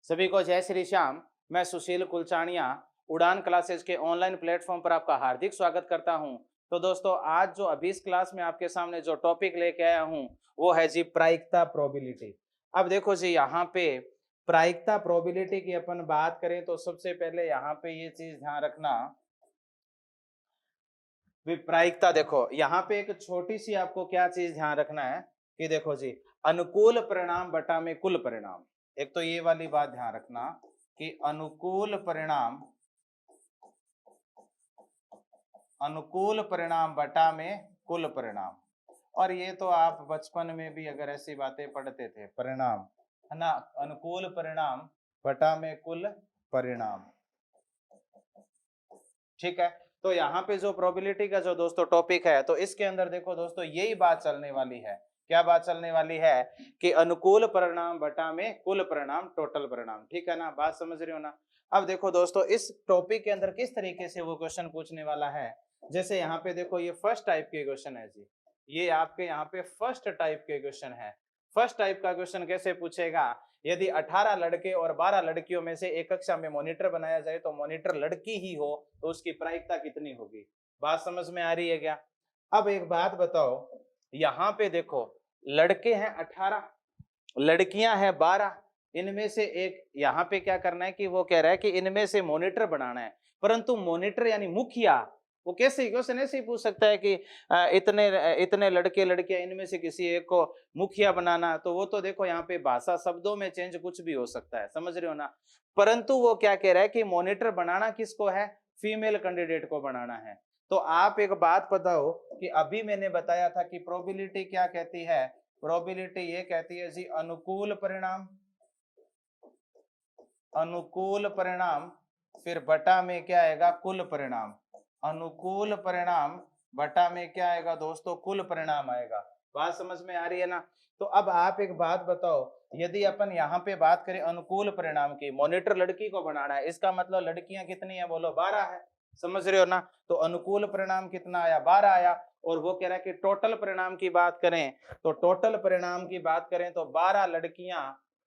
सभी को जय श्री श्याम। मैं सुशील कुलचानिया उड़ान क्लासेज के ऑनलाइन प्लेटफॉर्म पर आपका हार्दिक स्वागत करता हूं। तो दोस्तों, आज जो अभी इस क्लास में आपके सामने जो टॉपिक लेके आया हूं वो है जी प्रायिकता प्रोबेबिलिटी। अब देखो जी, यहाँ पे प्रायिकता प्रोबेबिलिटी की अपन बात करें तो सबसे पहले यहाँ पे ये चीज ध्यान रखना, प्रायिकता देखो यहाँ पे एक छोटी सी आपको क्या चीज ध्यान रखना है कि देखो जी, अनुकूल परिणाम बटा में कुल परिणाम। एक तो ये वाली बात ध्यान रखना कि अनुकूल परिणाम बटा में कुल परिणाम। और ये तो आप बचपन में भी अगर ऐसी बातें पढ़ते थे, परिणाम है ना, अनुकूल परिणाम बटा में कुल परिणाम। ठीक है, तो यहाँ पे जो प्रोबेबिलिटी का जो दोस्तों टॉपिक है, तो इसके अंदर देखो दोस्तों यही बात चलने वाली है। क्या बात चलने वाली है कि अनुकूल परिणाम बटा में कुल परिणाम, टोटल परिणाम। ठीक है ना, बात समझ रहे हो ना। अब देखो दोस्तों, इस टॉपिक के अंदर किस तरीके से वो क्वेश्चन पूछने वाला है, जैसे यहाँ पे देखो ये फर्स्ट टाइप के क्वेश्चन है जी, ये आपके यहाँ पे फर्स्ट टाइप के क्वेश्चन है। फर्स्ट टाइप का क्वेश्चन कैसे पूछेगा, यदि 18 लड़के और 12 लड़कियों में से एक कक्षा में मॉनिटर बनाया जाए तो मॉनिटर लड़की ही हो तो उसकी प्रायिकता कितनी होगी। बात समझ में आ रही है क्या। अब एक बात बताओ, यहाँ पे देखो लड़के हैं 18, लड़कियां हैं 12, इनमें से एक यहाँ पे क्या करना है कि वो कह रहा है कि इनमें से मॉनिटर बनाना है, परंतु मॉनिटर यानी मुखिया, वो कैसे क्वेश्चन ऐसे ही पूछ सकता है कि इतने इतने लड़के लड़कियां, इनमें से किसी एक को मुखिया बनाना, तो वो तो देखो यहाँ पे भाषा शब्दों में चेंज कुछ भी हो सकता है, समझ रहे हो ना। परंतु वो क्या कह रहा है कि मॉनिटर बनाना किसको है, फीमेल कैंडिडेट को बनाना है। तो आप एक बात बताओ कि अभी मैंने बताया था कि प्रोबेबिलिटी क्या कहती है, प्रोबेबिलिटी ये कहती है जी अनुकूल परिणाम, अनुकूल परिणाम फिर बटा में क्या आएगा, कुल परिणाम। अनुकूल परिणाम बटा में क्या आएगा दोस्तों, कुल परिणाम आएगा। बात समझ में आ रही है ना। तो अब आप एक बात बताओ, यदि अपन यहाँ पे बात करें अनुकूल परिणाम की, मॉनिटर लड़की को बनाना है, इसका मतलब लड़कियां कितनी है, बोलो 12 है, समझ रहे हो ना। तो अनुकूल परिणाम कितना आया, 12 आया। और वो कह रहा है कि टोटल परिणाम की बात करें, तो टोटल परिणाम की बात करें तो 12 लड़कियां,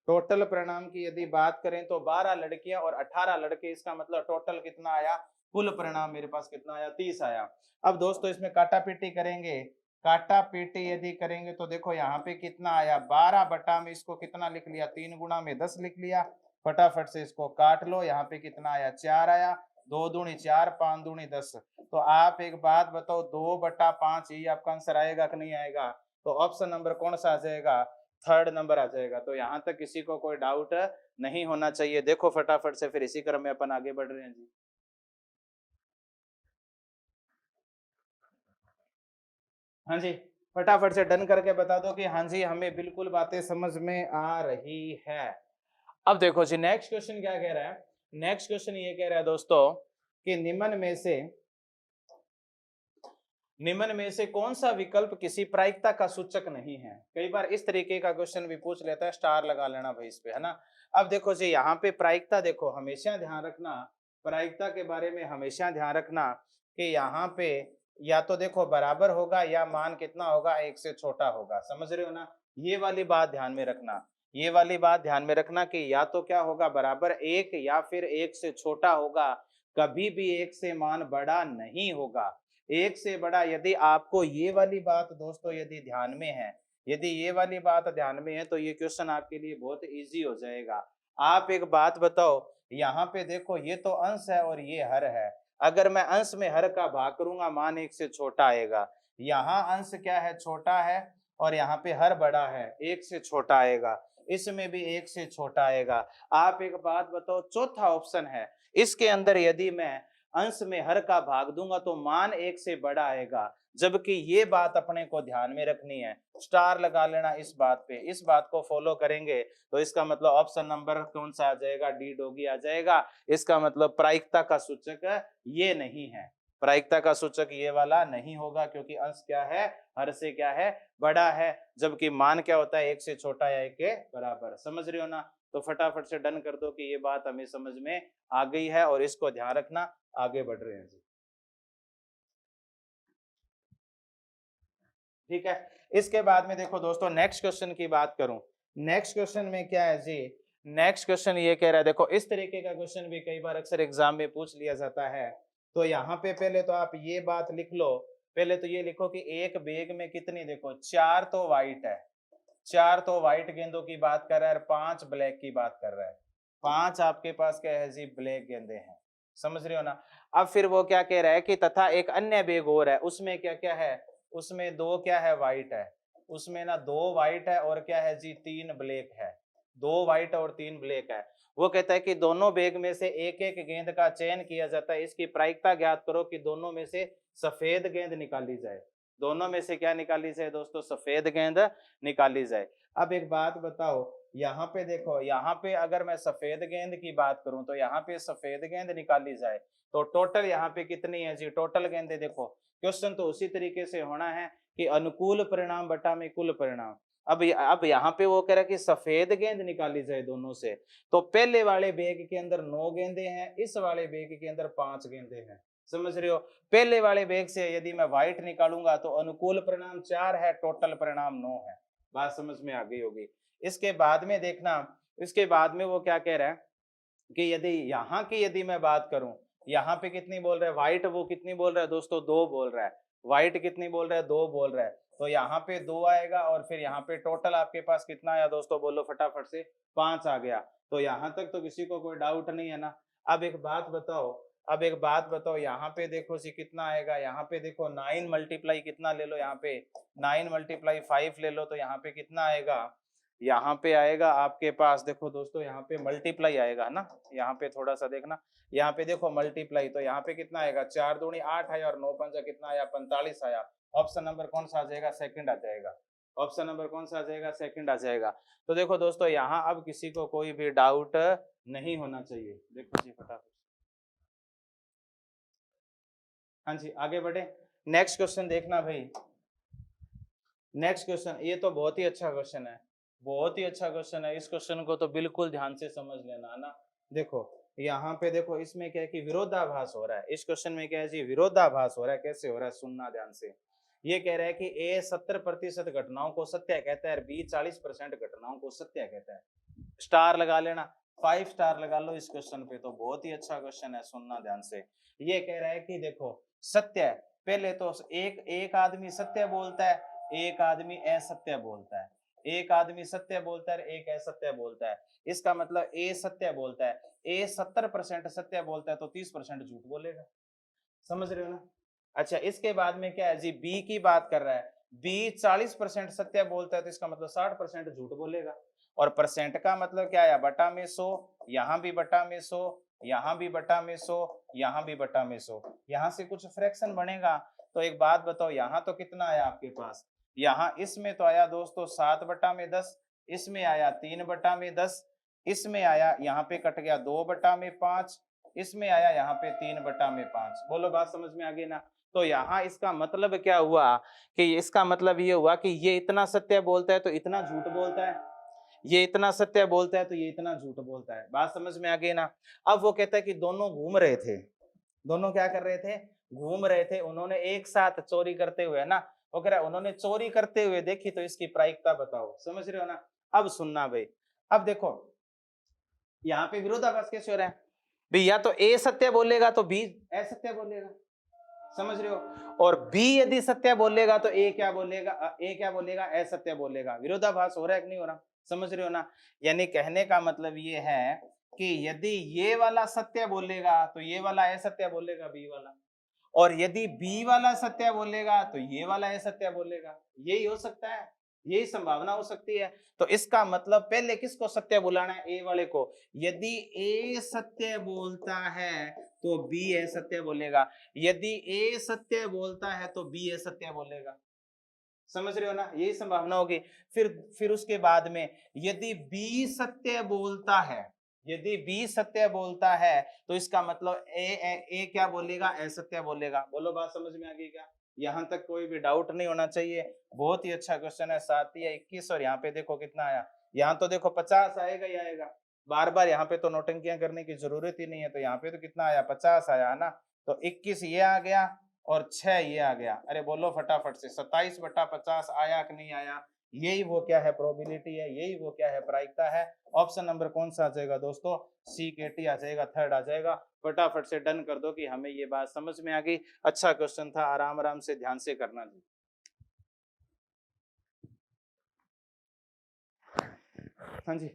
टोटल परिणाम की यदि बात करें तो 12 लड़कियां और 18 लड़के, इसका मतलब टोटल कितना आया, कुल परिणाम मेरे पास कितना आया, 30 आया। अब दोस्तों इसमें काटा पीटी करेंगे, काटा पीटी यदि करेंगे तो देखो यहाँ पे कितना आया, 12 बटा में इसको कितना लिख लिया, 3 गुणा में 10 लिख लिया। फटाफट से इसको काट लो, यहाँ पे कितना आया, 4 आया, 2 दूनी 4, 5 दूनी 10। तो आप एक बात बताओ, 2 बटा 5 ये आपका आंसर आएगा कि नहीं आएगा। तो ऑप्शन नंबर कौन सा आ जाएगा, थर्ड नंबर आ जाएगा। तो यहाँ तक किसी को कोई डाउट नहीं होना चाहिए। देखो फटाफट से फिर इसी क्रम में अपन आगे बढ़ रहे हैं जी। हाँ जी, फटाफट से डन करके बता दो कि हाँ जी हमें बिल्कुल बातें समझ में आ रही है। अब देखो जी नेक्स्ट क्वेश्चन क्या कह रहा है, नेक्स्ट क्वेश्चन ये कह रहा है दोस्तों कि निम्न में से कौन सा विकल्प किसी प्रायिकता का सूचक नहीं है। कई बार इस तरीके का क्वेश्चन भी पूछ लेता है, स्टार लगा लेना भाई इस पे, है ना। अब देखो जी यहाँ पे प्रायिकता देखो, हमेशा ध्यान रखना, प्रायिकता के बारे में हमेशा ध्यान रखना कि यहाँ पे या तो देखो बराबर होगा या मान कितना होगा, एक से छोटा होगा, समझ रहे हो ना। ये वाली बात ध्यान में रखना, ये वाली बात ध्यान में रखना कि या तो क्या होगा, बराबर एक या फिर एक से छोटा होगा, कभी भी एक से मान बड़ा नहीं होगा। एक से बड़ा, यदि आपको ये वाली बात दोस्तों यदि ध्यान में है, यदि ये वाली बात ध्यान में है तो ये क्वेश्चन आपके लिए बहुत इजी हो जाएगा। आप एक बात बताओ, यहाँ पे देखो ये तो अंश है और ये हर है, अगर मैं अंश में हर का भाग करूंगा मान एक से छोटा आएगा। यहाँ अंश क्या है, छोटा है, और यहाँ पे हर बड़ा है, एक से छोटा आएगा, इसमें भी एक से छोटा आएगा। आप एक बात बताओ, चौथा ऑप्शन है, इसके अंदर यदि मैं अंश में हर का भाग दूंगा तो मान एक से बड़ा आएगा, जबकि ये बात अपने को ध्यान में रखनी है, स्टार लगा लेना इस बात पे, इस बात को फॉलो करेंगे तो इसका मतलब ऑप्शन नंबर कौन सा आ जाएगा, डी डोगी आ जाएगा। इसका मतलब प्रायिकता का सूचक ये नहीं है, प्रायिकता का सूचक ये वाला नहीं होगा, क्योंकि अंश क्या है, हर से क्या है, बड़ा है, जबकि मान क्या होता है, एक से छोटा या एक के बराबर, समझ रहे हो ना। तो फटाफट से डन कर दो कि ये बात हमें समझ में आ गई है और इसको ध्यान रखना, आगे बढ़ रहे हैं जी। ठीक है, इसके बाद में देखो दोस्तों नेक्स्ट क्वेश्चन की बात करूं, नेक्स्ट क्वेश्चन में क्या है जी, नेक्स्ट क्वेश्चन ये कह रहा है, देखो इस तरीके का क्वेश्चन भी कई बार अक्सर एग्जाम में पूछ लिया जाता है। तो यहाँ पे पहले तो आप ये बात लिख लो, पहले तो ये लिखो कि एक बैग में कितनी, देखो 4 तो व्हाइट है, 4 तो व्हाइट गेंदों की बात कर रहा है और 5 ब्लैक की बात कर रहा है। 5 आपके पास क्या है जी, ब्लैक गेंदे हैं, समझ रहे हो ना। अब फिर वो क्या कह रहा है कि तथा एक अन्य बैग और है, उसमें क्या क्या है, उसमें 2 क्या है, व्हाइट है, उसमें ना 2 व्हाइट है और क्या है जी, 3 ब्लैक है, 2 व्हाइट और 3 ब्लैक है। वो कहता है कि दोनों बैग में से एक एक गेंद का चयन किया जाता है, इसकी प्रायिकता ज्ञात करो कि दोनों में से सफेद गेंद निकाली जाए। दोनों में से क्या निकाली जाए दोस्तों, सफेद गेंद निकाली जाए। अब एक बात बताओ, यहाँ पे देखो, यहाँ पे अगर मैं सफेद गेंद की बात करूं तो यहाँ पे सफेद गेंद निकाली जाए तो टोटल यहाँ पे कितनी है जी, टोटल गेंदें देखो, क्वेश्चन तो उसी तरीके से होना है कि अनुकूल परिणाम बटा में कुल परिणाम। अब यहाँ पे वो कह रहा है कि सफेद गेंद निकाली जाए दोनों से, तो पहले वाले बैग के अंदर 9 गेंदे हैं, इस वाले बैग के अंदर 5 गेंदे हैं, समझ रहे हो। पहले वाले बैग से यदि मैं व्हाइट निकालूंगा तो अनुकूल परिणाम 4 है, टोटल परिणाम 9 है। बात समझ में आ गई होगी। इसके बाद में देखना, इसके बाद में वो क्या कह रहा है कि यदि यहाँ की यदि मैं बात करूं, यहाँ पे कितनी बोल रहा है व्हाइट, वो कितनी बोल रहा है दोस्तों, 2 बोल रहा है। व्हाइट कितनी बोल रहा है, 2 बोल रहा है। तो यहाँ पे 2 आएगा और फिर यहाँ पे टोटल आपके पास कितना आया दोस्तों, बोलो फटाफट से, 5 आ गया। तो यहाँ तक तो किसी को कोई डाउट नहीं है ना। अब एक बात बताओ, अब एक बात बताओ, यहाँ पे देखो जी कितना आएगा, यहाँ पे देखो 9 मल्टीप्लाई कितना ले लो, यहाँ पे 9 मल्टीप्लाई 5 ले लो, तो यहाँ पे कितना आएगा, यहाँ पे आएगा आपके पास, देखो दोस्तों यहाँ पे मल्टीप्लाई आएगा ना, यहाँ पे थोड़ा सा देखना, यहाँ पे देखो मल्टीप्लाई, तो यहाँ पे कितना आएगा, 4 दूनी 8 आया और 9 पंजा कितना आया, 45 आया। ऑप्शन नंबर कौन सा आ जाएगा, सेकंड आ जाएगा। ऑप्शन नंबर कौन सा आ जाएगा, सेकंड आ जाएगा। तो देखो दोस्तों यहाँ अब किसी को कोई भी डाउट नहीं होना चाहिए। देखो जी फटाफट, हाँ जी आगे बढ़े। नेक्स्ट क्वेश्चन देखना भाई, नेक्स्ट क्वेश्चन, ये तो बहुत ही अच्छा क्वेश्चन है, बहुत ही अच्छा क्वेश्चन है। इस क्वेश्चन को तो बिल्कुल ध्यान से समझ लेना है ना। देखो यहाँ पे देखो, इसमें क्या है कि विरोधाभास हो रहा है। इस क्वेश्चन में क्या है जी, विरोधाभास हो रहा है। कैसे हो रहा है, सुनना ध्यान से। ये कह रहा है कि ए 70% घटनाओं को सत्य कहता है और बी 40% घटनाओं को सत्य कहता है। स्टार लगा लेना, 5 स्टार लगा लो इस क्वेश्चन पे, तो बहुत ही अच्छा क्वेश्चन है, सुनना ध्यान से। ये कह रहा है कि देखो सत्य, पहले तो एक एक आदमी सत्य बोलता है, एक आदमी असत्य बोलता है, एक आदमी सत्य बोलता है, एक असत्य बोलता है। इसका मतलब ए सत्य बोलता है, ए 70% सत्य बोलता है तो 30% झूठ बोलेगा, समझ रहे हो ना। अच्छा इसके बाद में क्या है जी, बी की बात कर रहा है, बी 40% सत्य बोलता है तो इसका मतलब 60% झूठ बोलेगा। और परसेंट का मतलब क्या है, बटा में 100, यहाँ भी बटा में 100, यहाँ भी बटा में 100, यहाँ भी बटा में 100, यहाँ से कुछ फ्रैक्शन बनेगा। तो एक बात बताओ, यहाँ तो कितना आया आपके पास, यहाँ इसमें तो आया दोस्तों 7/10, इसमें आया 3/10, इसमें आया, यहाँ पे कट गया 2/5, इसमें आया यहाँ पे 3/5। बोलो बात समझ में आ गई ना। तो यहाँ इसका मतलब क्या हुआ कि इसका मतलब ये हुआ कि ये इतना सत्य बोलता है तो इतना झूठ बोलता है, ये इतना सत्य बोलता है तो ये इतना झूठ बोलता है। बात समझ में आ गई ना। अब वो कहता है कि दोनों घूम रहे थे, दोनों क्या कर रहे थे, घूम रहे थे, उन्होंने एक साथ चोरी करते हुए ना, वो कह रहा है उन्होंने चोरी करते हुए देखी तो इसकी प्रायिकता बताओ, समझ रहे हो ना। अब सुनना भाई, अब देखो यहाँ पे विरोधाभास कैसे हो रहा है भाई, या तो ए सत्य बोलेगा तो बी असत्य बोलेगा, समझ रहे हो। और बी यदि सत्य बोलेगा तो ए क्या बोलेगा, ए क्या बोलेगा, असत्य बोलेगा। विरोधाभास हो रहा है कि नहीं हो रहा, समझ रहे हो ना। यानी कहने का मतलब ये है कि यदि ये वाला सत्य बोलेगा तो ये वाला असत्य बोलेगा, बी वाला, और यदि बी वाला सत्य बोलेगा तो ये वाला असत्य बोलेगा। यही हो सकता है, यही संभावना हो सकती है। तो इसका मतलब पहले किसको सत्य बुलाना है, ए वाले को। यदि ए सत्य बोलता है तो बी असत्य बोलेगा, यदि ए सत्य बोलता है तो बी असत्य बोलेगा, समझ रहे हो ना, यही संभावना होगी। फिर उसके बाद में यदि बी सत्य बोलता है, यदि बी सत्य बोलता है तो इसका मतलब ए क्या बोलेगा, असत्य बोलेगा। बोलो बात समझ में आ गई क्या, यहाँ तक कोई भी डाउट नहीं होना चाहिए। बहुत ही अच्छा क्वेश्चन है, 7 या 21, और यहाँ पे देखो कितना आया, यहाँ तो देखो 50 आएगा ही आएगा, बार बार यहाँ पे तो नौटंकियां करने की जरूरत ही नहीं है। तो यहाँ पे तो कितना आया, 50 आया है ना। तो 21 ये आ गया और 6 ये आ गया। अरे बोलो फटाफट से, 27/50 आया कि नहीं आया, यही वो क्या है प्रोबेबिलिटी है, यही वो क्या है प्रायिकता है। ऑप्शन नंबर कौन सा आ जाएगा दोस्तों, सी के टी आ जाएगा, थर्ड आ जाएगा। फटाफट से डन कर दो कि हमें ये बात समझ में आ गई। अच्छा क्वेश्चन था, आराम आराम से ध्यान से करना जी। हाँ जी,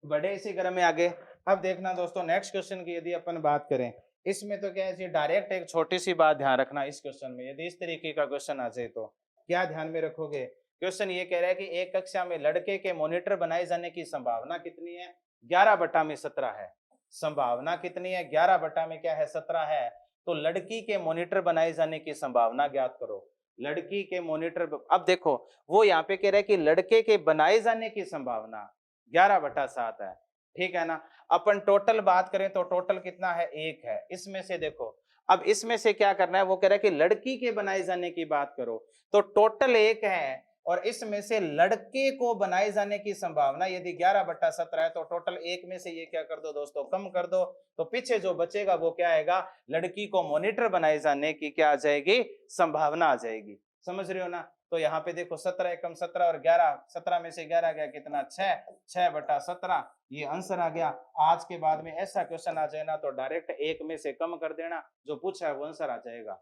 बड़े इसी क्रम में आगे। अब देखना दोस्तों नेक्स्ट क्वेश्चन की यदि अपन बात करें, इसमें तो क्या है डायरेक्ट एक छोटी सी बात ध्यान रखना इस क्वेश्चन में, यदि इस तरीके का क्वेश्चन आ जाए तो क्या ध्यान में रखोगे। क्वेश्चन ये कह रहा है कि एक कक्षा में लड़के के मॉनिटर बनाए जाने की संभावना कितनी है, 11/17 है। संभावना कितनी है, 11 में क्या है 17 है। तो लड़की के मॉनिटर बनाए जाने की संभावना ज्ञात करो। लड़की के मॉनिटर, अब देखो वो यहाँ पे कह रहा है कि लड़के के बनाए जाने की संभावना 11/7 है, ठीक है ना। अपन टोटल बात करें तो टोटल कितना है, 1 है। इसमें से देखो, अब इसमें से क्या करना है, वो कह रहा है कि लड़की के बनाए जाने की बात करो, तो टोटल 1 है और इसमें से लड़के को बनाए जाने की संभावना यदि 11/17 है तो टोटल 1 में से ये क्या कर दो दोस्तों, कम कर दो। तो पीछे जो बचेगा वो क्या आएगा, लड़की को मॉनिटर बनाए जाने की क्या आ जाएगी, संभावना आ जाएगी। समझ रहे हो ना। तो यहाँ पे देखो 17 एकम 17 और 11, 17 में से 11 गया कितना, 6, 6/17 ये आंसर आ गया। आज के बाद में ऐसा क्वेश्चन आ जाए ना तो डायरेक्ट 1 में से कम कर देना, जो पूछा है वो आंसर आ जाएगा।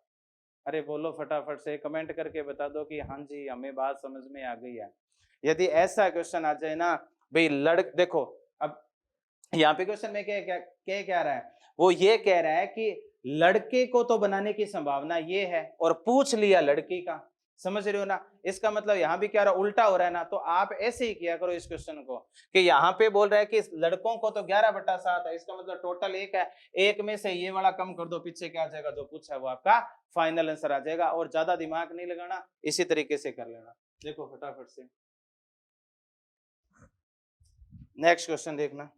अरे बोलो फटाफट से, कमेंट करके बता दो कि हाँ जी हमें बात समझ में आ गई है। यदि ऐसा क्वेश्चन आ जाए ना भाई, देखो अब यहाँ पे क्वेश्चन में क्या क्या कह रहा है, वो ये कह रहा है कि लड़के को तो बनाने की संभावना ये है और पूछ लिया लड़की का। समझ रहे हो ना, इसका मतलब यहाँ भी क्या रहा, उल्टा हो रहा है ना। तो आप ऐसे ही किया करो इस क्वेश्चन को, कि यहाँ पे बोल रहा है कि लड़कों को तो 11/7 है, इसका मतलब टोटल 1 है। 1 में से ये वाला कम कर दो, पीछे क्या आ जाएगा, जो पूछा है वो आपका फाइनल आंसर आ जाएगा। और ज्यादा दिमाग नहीं लगाना, इसी तरीके से कर लेना। देखो फटाफट से नेक्स्ट क्वेश्चन देखना।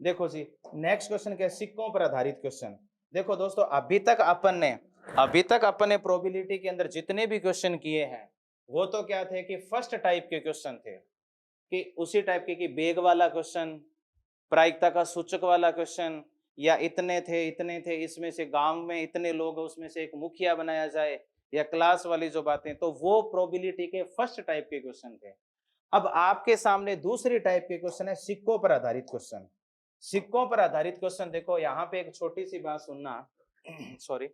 देखो जी नेक्स्ट क्वेश्चन क्या है, सिक्कों पर आधारित क्वेश्चन। देखो दोस्तों अभी तक अपन ने प्रोबेबिलिटी के अंदर जितने भी क्वेश्चन किए हैं वो तो क्या थे कि फर्स्ट टाइप के क्वेश्चन थे, कि उसी टाइप के कि बेग वाला क्वेश्चन, प्रायिकता का सूचक वाला क्वेश्चन, या इतने थे इसमें से गांव में इतने लोग उसमें से एक मुखिया बनाया जाए, या क्लास वाली जो बातें, तो वो प्रोबेबिलिटी के फर्स्ट टाइप के क्वेश्चन थे। अब आपके सामने दूसरी टाइप के क्वेश्चन है सिक्कों पर आधारित क्वेश्चन। सिक्कों पर आधारित क्वेश्चन देखो, यहाँ पे एक छोटी सी बात सुनना सॉरी,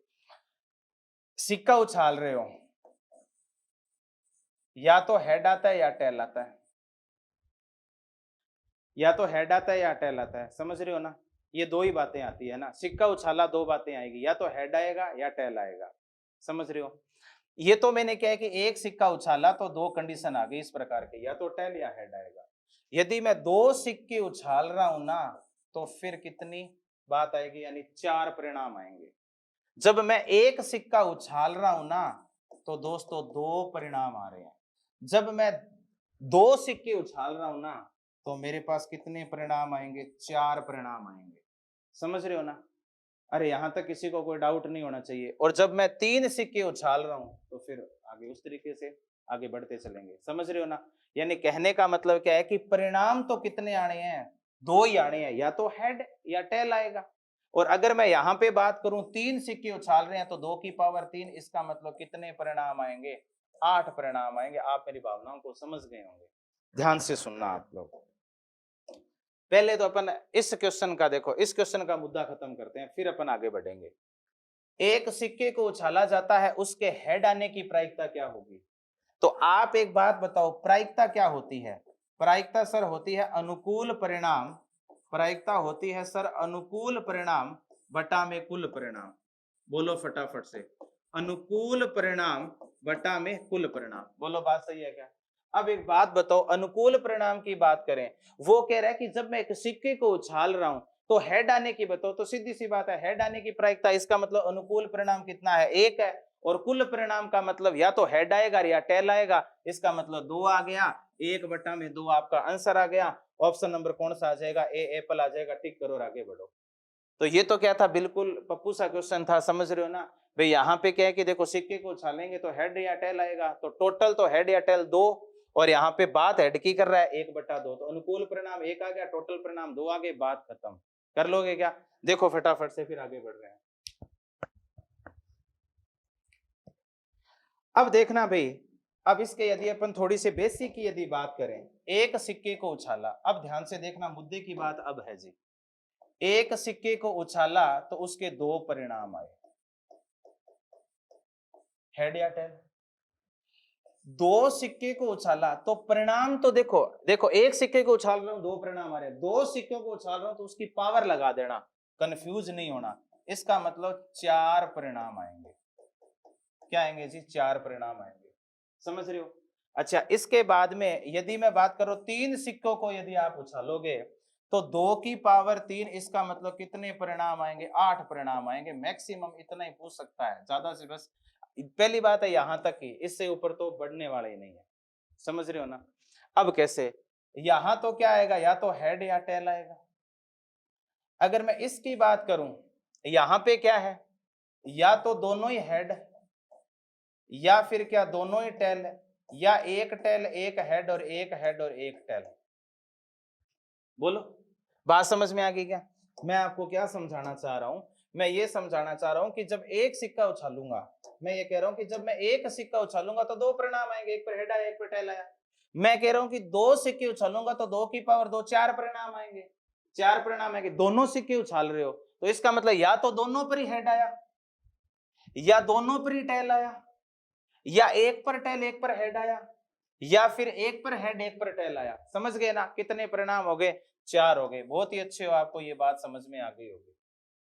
सिक्का उछाल रहे हो, या तो हेड आता है या टेल आता है, या तो हेड आता है या टेल आता है। समझ रहे हो ना, ये दो ही बातें आती है ना, सिक्का उछाला दो बातें आएगी, या तो हेड आएगा या टेल आएगा। समझ रहे हो, ये तो मैंने क्या है कि एक सिक्का उछाला तो दो कंडीशन आ गई इस प्रकार के, या तो टेल या हेड आएगा। यदि मैं दो सिक्के उछाल रहा हूं ना तो फिर कितनी बात आएगी, यानी 4 परिणाम आएंगे। जब मैं एक सिक्का उछाल रहा हूं ना तो दोस्तों 2 परिणाम आ रहे हैं। जब मैं 2 सिक्के उछाल रहा हूं ना तो मेरे पास कितने परिणाम आएंगे, 4 परिणाम आएंगे। समझ रहे हो ना। अरे यहां तक किसी को कोई डाउट नहीं होना चाहिए। और जब मैं 3 सिक्के उछाल रहा हूं तो फिर आगे उस तरीके से आगे बढ़ते चलेंगे। समझ रहे हो ना। यानी कहने का मतलब क्या है कि परिणाम तो कितने आने हैं, 2 ही आने हैं, या तो हेड या टेल आएगा। और अगर मैं यहाँ पे बात करूं 3 सिक्के उछाल रहे हैं तो 2 की पावर 3, इसका मतलब कितने परिणाम आएंगे, 8 परिणाम आएंगे। आप मेरी भावनाओं को समझ गए होंगे, ध्यान से सुनना आप लोग। पहले तो अपन इस क्वेश्चन का देखो, इस क्वेश्चन का मुद्दा खत्म करते हैं फिर अपन आगे बढ़ेंगे। एक सिक्के को उछाला जाता है, उसके हेड आने की प्रायिकता क्या होगी। तो आप एक बात बताओ, प्रायिकता क्या होती है। प्रायिकता सर होती है अनुकूल परिणाम, प्रायिकता होती है सर अनुकूल परिणाम बटा में कुल परिणाम। बोलो फटाफट से, अनुकूल परिणाम बटा में कुल परिणाम। बोलो बात सही है क्या। अब एक बात बताओ, अनुकूल परिणाम की बात करें, वो कह रहा है कि जब मैं एक सिक्के को उछाल रहा हूं तो हेड आने की बताओ, तो सीधी सी बात है हेड आने की प्रायिकता, इसका मतलब अनुकूल परिणाम कितना है, 1 है। और कुल परिणाम का मतलब या तो हेड आएगा या टेल आएगा, इसका मतलब 2 आ गया। 1/2 आपका आंसर आ गया। ऑप्शन नंबर कौन सा आ जाएगा, ए एप्पल आ जाएगा। टिक करो और आगे बढ़ो। तो ये तो क्या था, बिल्कुल पप्पू सा क्वेश्चन था। समझ रहे हो ना भाई। यहाँ पे क्या है कि देखो सिक्के को उछालेंगे तो हेड या टेल आएगा, तो टोटल तो हेड या टेल 2, और यहाँ पे बात हेड की कर रहा है 1/2, तो अनुकूल परिणाम 1 आ गया, टोटल परिणाम 2 आ गए, बात खत्म। कर लोगे क्या। देखो फटाफट से फिर आगे बढ़ रहे हैं। अब देखना भाई, अब इसके यदि अपन थोड़ी सी बेसिक की यदि बात करें, एक सिक्के को उछाला, अब ध्यान से देखना मुद्दे की बात अब है जी, एक सिक्के को उछाला तो उसके दो परिणाम आए, हेड या टेल। दो सिक्के को उछाला तो परिणाम तो देखो देखो, एक सिक्के को उछाल रहा हूं दो परिणाम आ रहे हैं, दो सिक्कों को उछाल रहा हूं तो उसकी पावर लगा देना, कंफ्यूज नहीं होना। इसका मतलब चार परिणाम आएंगे। क्या आएंगे जी? चार परिणाम आएंगे, समझ रहे हो? अच्छा, इसके बाद में यदि मैं बात करूं तीन सिक्कों को यदि आप उछालोगे तो दो की पावर तीन, इसका मतलब कितने परिणाम आएंगे? आठ परिणाम आएंगे। मैक्सिमम इतना ही पूछ सकता है, ज्यादा से बस पहली बात है यहां तक ही, इससे ऊपर तो बढ़ने वाला ही नहीं है, समझ रहे हो ना? अब कैसे? यहां तो क्या आएगा, या तो हेड या टेल आएगा। अगर मैं इसकी बात करूं, यहां पे क्या है, या तो दोनों ही हेड या फिर क्या दोनों ही टेल, या एक टेल एक हेड और एक हेड और एक टेल। बोलो, बात समझ में आ गई क्या? मैं आपको क्या समझाना चाह रहा हूं? मैं ये समझाना चाह रहा हूं कि जब एक सिक्का उछालूंगा, मैं ये कह रहा हूं कि जब मैं एक सिक्का उछालूंगा तो दो परिणाम आएंगे, एक पर हेड आया एक पर टेल आया। मैं कह रहा हूं कि दो सिक्के उछालूंगा तो दो की पावर दो, चार परिणाम आएंगे। चार परिणाम आएंगे, दोनों सिक्के उछाल रहे हो तो इसका मतलब या तो दोनों पर ही हेड आया, या दोनों पर ही टेल आया, या एक पर टेल एक पर हेड आया, या फिर एक पर हेड एक पर टेल आया। समझ गए ना? कितने परिणाम हो गए? चार हो गए। बहुत ही अच्छे हो, आपको ये बात समझ में आ गई होगी।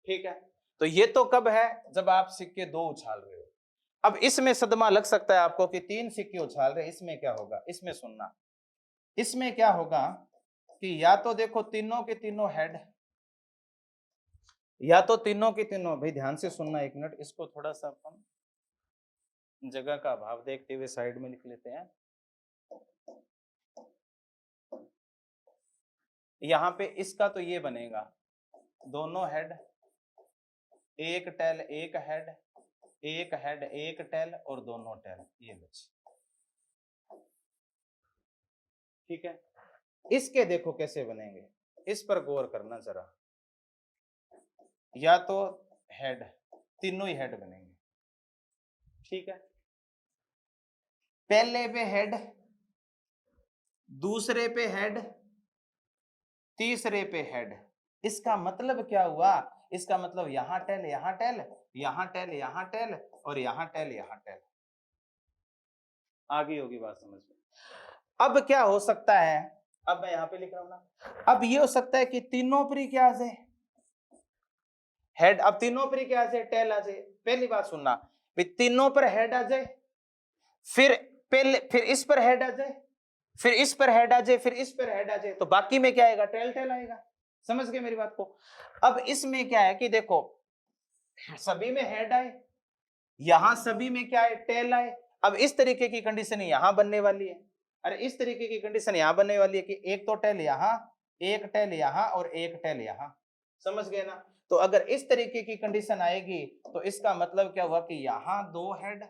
ठीक है, तो ये तो कब है? जब आप सिक्के दो उछाल रहे हो। अब इसमें सदमा लग सकता है आपको कि तीन सिक्के उछाल रहे, इसमें क्या होगा? इसमें सुनना, इसमें क्या होगा कि या तो देखो तीनों के तीनों हेड, या तो तीनों के तीनों, भाई ध्यान से सुनना एक मिनट, इसको थोड़ा सा अपन जगह का अभाव देखते हुए साइड में लिख लेते हैं। यहां पे इसका तो ये बनेगा, दोनों हेड, एक टेल एक हेड, एक हेड एक टेल और दोनों टेल, ये बचे। ठीक है, इसके देखो कैसे बनेंगे, इस पर गौर करना जरा। या तो हेड, तीनों ही हेड बनेंगे। ठीक है, पहले पे हेड, दूसरे पे हेड, तीसरे पे हेड। इसका मतलब क्या हुआ? इसका मतलब यहां टेल यहां टेल, यहां टेल यहां टेल और यहां टेल यहां टेल। आगे होगी बात समझ में? अब क्या हो सकता है, अब मैं यहां पे लिख रहा हूं ना, अब ये हो सकता है कि तीनों पर ही क्या आ जाए, हेड। अब तीनों पर ही क्या आ जाए? टेल आ जाए। पहली बात सुनना, तीनों पर हेड आ जाए, फिर पहले फिर इस पर हेड आ जाए, फिर इस पर हेड आ जाए, फिर इस पर हेड आ जाए, तो बाकी में क्या आएगा? टेल टेल आएगा। समझ गए मेरी बात को? अब इसमें क्या है कि देखो, सभी में हेड आए, यहां सभी में क्या है? टेल आए। अब इस तरीके की कंडीशन यहां बनने वाली है, अरे इस तरीके की कंडीशन यहां बनने वाली है कि एक तो टेल यहां, एक टेल यहां और एक टेल यहां। समझ गए ना? तो अगर इस तरीके की कंडीशन आएगी तो इसका मतलब क्या हुआ कि यहां दो हेड,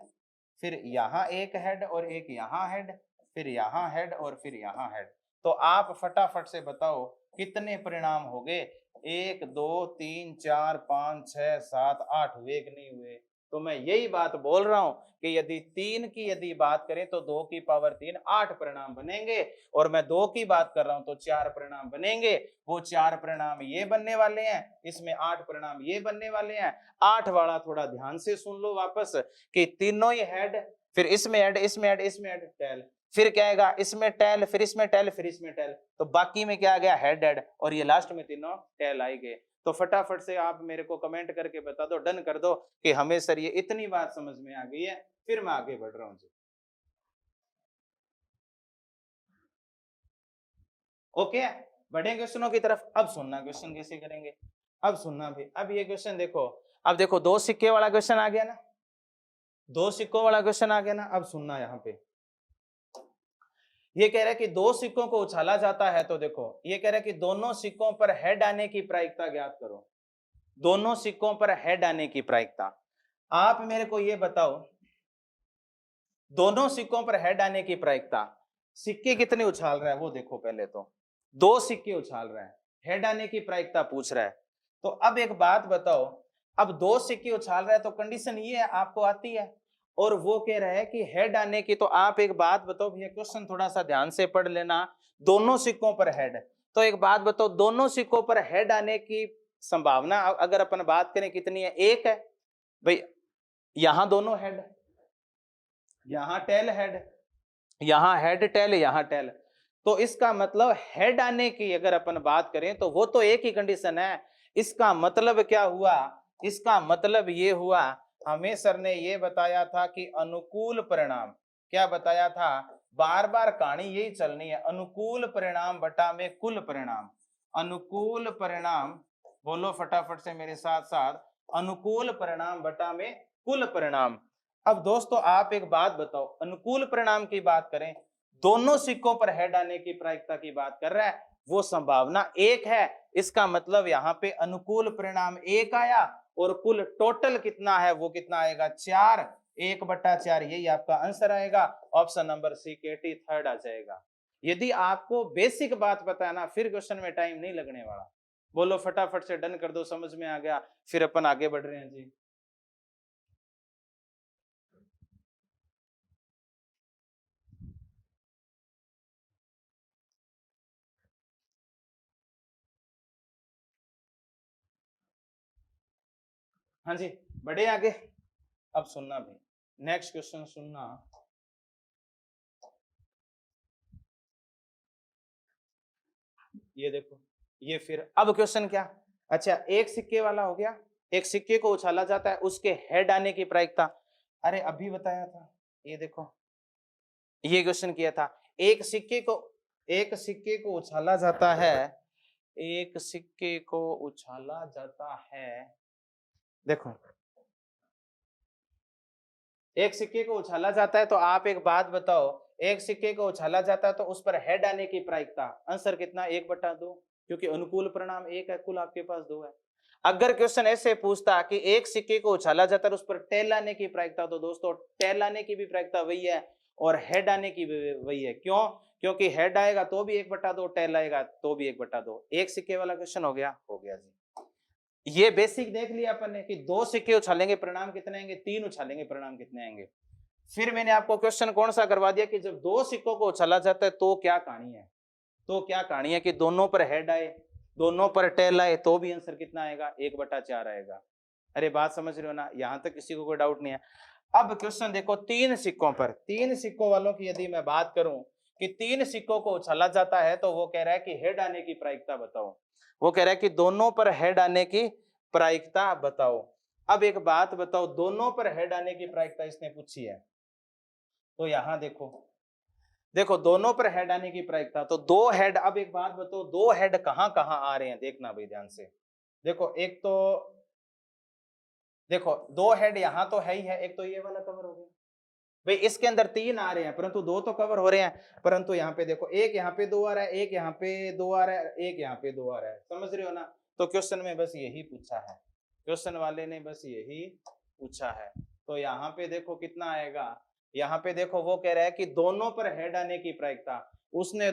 फिर यहां एक हेड और एक यहां हेड, फिर यहां हेड और फिर यहां हेड। तो आप फटाफट से बताओ कितने परिणाम हो गए? एक दो तीन चार पांच छह सात आठ, हुए कि नहीं हुए? तो मैं यही बात बोल रहा हूं कि यदि तीन की यदि बात करें तो दो की पावर तीन, आठ परिणाम बनेंगे, और मैं दो की बात कर रहा हूं तो चार परिणाम बनेंगे। वो चार परिणाम ये बनने वाले हैं, इसमें आठ परिणाम ये बनने वाले हैं। आठ वाला थोड़ा ध्यान से सुन लो वापस, कि तीनों ही हेड, फिर इसमें हेड इसमें हेड इसमें हेड टेल, फिर क्या आएगा? इसमें टेल, फिर इसमें टेल, फिर इसमें टेल, तो बाकी में क्या आ गया? हेड हेड, और ये लास्ट में तीनों टेल आएंगे। तो फटाफट से आप मेरे को कमेंट करके बता दो, डन कर दो कि हमें सर ये इतनी बात समझ में आ गई है, फिर मैं आगे बढ़ रहा हूं जी। ओके, बढ़ेंगे क्वेश्चनों की तरफ। अब सुनना क्वेश्चन कैसे करेंगे, अब सुनना भी। अब ये क्वेश्चन देखो, अब देखो दो सिक्के वाला क्वेश्चन आ गया ना, दो सिक्कों वाला क्वेश्चन आ गया ना। अब सुनना, यहाँ पे ये कह रहा है कि दो सिक्कों को उछाला जाता है, तो देखो ये कह रहा है कि दोनों सिक्कों पर हेड आने की प्रायिकता ज्ञात करो। दोनों सिक्कों पर हेड आने की प्रायिकता, आप मेरे को ये बताओ, दोनों सिक्कों पर हेड आने की प्रायिकता, सिक्के कितने उछाल रहा है वो देखो। पहले तो दो सिक्के उछाल रहा है, हेड आने की प्रायिकता पूछ रहा है। तो अब एक बात बताओ, अब दो सिक्के उछाल रहा है तो कंडीशन ये है, आपको आती है, और वो कह रहा है कि हेड आने की। तो आप एक बात बताओ भैया, क्वेश्चन थोड़ा सा ध्यान से पढ़ लेना। दोनों सिक्कों पर हेड, तो एक बात बताओ, दोनों सिक्कों पर हेड आने की संभावना अगर अपन बात करें कितनी है? एक है भाई। यहां दोनों हेड, यहां टेल हेड, यहां हेड टेल, यहां टेल। तो इसका मतलब हेड आने की अगर अपन बात करें तो वो तो एक ही कंडीशन है। इसका मतलब क्या हुआ? इसका मतलब ये हुआ, हमें सर ने ये बताया था कि अनुकूल परिणाम, क्या बताया था? बार बार कहानी यही चलनी है, अनुकूल परिणाम बटा में कुल परिणाम। अनुकूल परिणाम, बोलो फटाफट से मेरे साथ साथ, अनुकूल परिणाम बटा में कुल परिणाम। अब दोस्तों आप एक बात बताओ, अनुकूल परिणाम की बात करें, दोनों सिक्कों पर हेड आने की प्रायिकता की बात कर रहा है, वो संभावना एक है। इसका मतलब यहाँ पे अनुकूल परिणाम एक आया और कुल टोटल कितना है? वो कितना आएगा? 4। 1/4, यही आपका आंसर आएगा। ऑप्शन नंबर सी केटी थर्ड आ जाएगा। यदि आपको बेसिक बात पता है ना, फिर क्वेश्चन में टाइम नहीं लगने वाला। बोलो फटाफट से डन कर दो, समझ में आ गया? फिर अपन आगे बढ़ रहे हैं जी। हाँ जी, बढ़े आगे। अब सुनना भाई, नेक्स्ट क्वेश्चन सुनना। ये देखो, ये फिर अब क्वेश्चन क्या? अच्छा, एक सिक्के वाला हो गया, एक सिक्के को उछाला जाता है, उसके हेड आने की प्रायिकता। अरे अभी बताया था, ये देखो, ये क्वेश्चन किया था। एक सिक्के को, एक सिक्के को उछाला जाता है, एक सिक्के को उछाला जाता है। देखो, एक सिक्के को उछाला जाता है, तो आप एक बात बताओ, एक सिक्के को उछाला जाता है तो उस पर हेड आने की प्रायिकता, आंसर कितना? 1/2, क्योंकि अनुकूल परिणाम एक है, कुल आपके पास 2 है। अगर क्वेश्चन ऐसे पूछता कि एक सिक्के को उछाला जाता है उस पर टेल आने की प्रायिकता, तो दोस्तों टेल आने की भी प्रायिकता वही है और हेड आने की भी वही है। क्यों? क्योंकि हेड आएगा तो भी 1/2, टेल आएगा तो भी 1/2। एक सिक्के वाला क्वेश्चन हो गया, हो गया जी। ये बेसिक देख लिया अपन ने कि 2 सिक्के उछालेंगे परिणाम कितने आएंगे, 3 उछालेंगे परिणाम कितने आएंगे। फिर मैंने आपको क्वेश्चन कौन सा करवा दिया कि जब 2 सिक्कों को उछाला जाता है तो क्या कहानी है? तो क्या कहानी है कि दोनों पर हेड आए, दोनों पर टेल आए, तो भी आंसर कितना आएगा? 1/4 आएगा। अरे बात समझ रहे हो ना? यहां तक किसी को कोई डाउट नहीं है? अब क्वेश्चन देखो, 3 सिक्कों पर, 3 सिक्कों वालों की यदि मैं बात करूं कि 3 सिक्कों को उछाला जाता है, तो वो कह रहा है कि हेड आने की प्रायिकता बताओ। वो कह रहा है कि दोनों पर हेड आने की प्रायिकता बताओ। अब एक बात बताओ, दोनों पर हेड आने की प्रायिकता इसने पूछी है, तो यहां देखो, देखो दोनों पर हेड आने की प्रायिकता, तो 2 हेड। अब एक बात बताओ, 2 हेड कहां कहां आ रहे हैं? देखना भाई ध्यान से। देखो एक तो, देखो 2 हेड यहां तो है ही है, एक तो ये वाला कवर हो गया भाई, इसके अंदर 3 आ रहे हैं परंतु 2 तो कवर हो रहे हैं। परंतु यहाँ पे देखो, एक यहाँ पे 2 आ रहा है, एक यहाँ पे 2 आ रहा है, एक यहाँ पे 2 आ रहा है, समझ रहे हो ना? तो क्वेश्चन में बस यही पूछा है, क्वेश्चन वाले ने बस यही पूछा है। तो यहाँ पे देखो कितना आएगा, यहाँ पे देखो वो कह रहा है कि दोनों पर हेड आने की प्रायिकता। उसने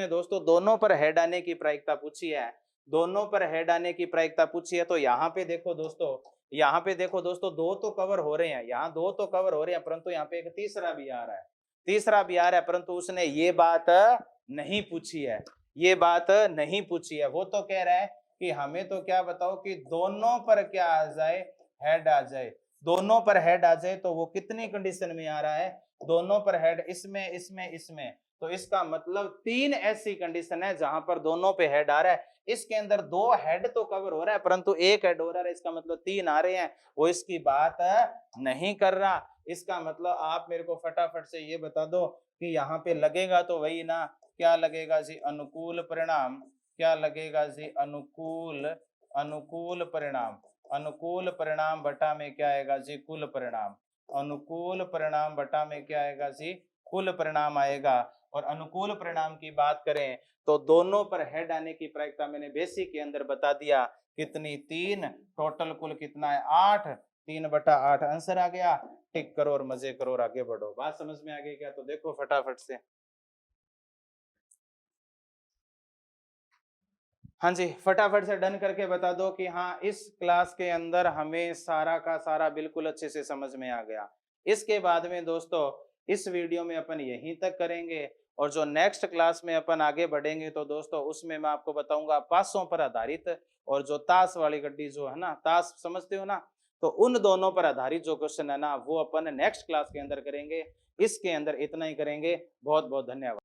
दोस्तों दोनों पर हेड आने की प्रायिकता पूछी है, दोनों पर हेड आने की प्रायिकता पूछी है। तो यहाँ पे देखो दोस्तों, यहाँ पे देखो दोस्तों, 2 तो कवर हो रहे हैं, यहाँ 2 तो कवर हो रहे हैं, परंतु यहाँ पे एक तीसरा भी आ रहा है, तीसरा भी आ रहा है, परंतु उसने ये बात नहीं पूछी है, ये बात नहीं पूछी है। वो तो कह रहा है कि हमें तो क्या बताओ कि दोनों पर क्या आ जाए? हेड आ जाए। दोनों पर हेड आ जाए तो वो कितनी कंडीशन में आ रहा है? दोनों पर हेड, इसमें इसमें इसमें। तो इसका मतलब 3 ऐसी कंडीशन है जहां पर दोनों पे हेड आ रहा है। इसके अंदर 2 हेड तो कवर हो रहा है परंतु 1 हेड हो रहा है, इसका मतलब 3 आ रहे हैं, वो इसकी बात नहीं कर रहा। इसका मतलब आप मेरे को फटाफट से ये बता दो कि यहाँ पे लगेगा तो वही ना, क्या लगेगा जी? अनुकूल परिणाम। क्या लगेगा जी? अनुकूल, अनुकूल परिणाम। अनुकूल परिणाम बटा में क्या आएगा जी? कुल परिणाम। अनुकूल परिणाम बटा में क्या आएगा जी? कुल परिणाम आएगा। और अनुकूल परिणाम की बात करें तो दोनों पर हेड आने की प्रायिकता मैंने बेसिक के अंदर बता दिया, कितनी? 3। टोटल कुल कितना है? 8। 3/8 आंसर आ गया। टिक करो और मजे करो और आगे बढ़ो। बात समझ में आ गई क्या? तो देखो फटाफट से। हाँ जी, फटाफट से डन करके बता दो कि हाँ, इस क्लास के अंदर हमें सारा का सारा बिल्कुल अच्छे से समझ में आ गया। इसके बाद में दोस्तों इस वीडियो में अपन यहीं तक करेंगे, और जो नेक्स्ट क्लास में अपन आगे बढ़ेंगे तो दोस्तों उसमें मैं आपको बताऊंगा पासों पर आधारित, और जो ताश वाली गड्डी जो है ना, ताश समझते हो ना, तो उन दोनों पर आधारित जो क्वेश्चन है ना वो अपन नेक्स्ट क्लास के अंदर करेंगे। इसके अंदर इतना ही करेंगे। बहुत बहुत धन्यवाद।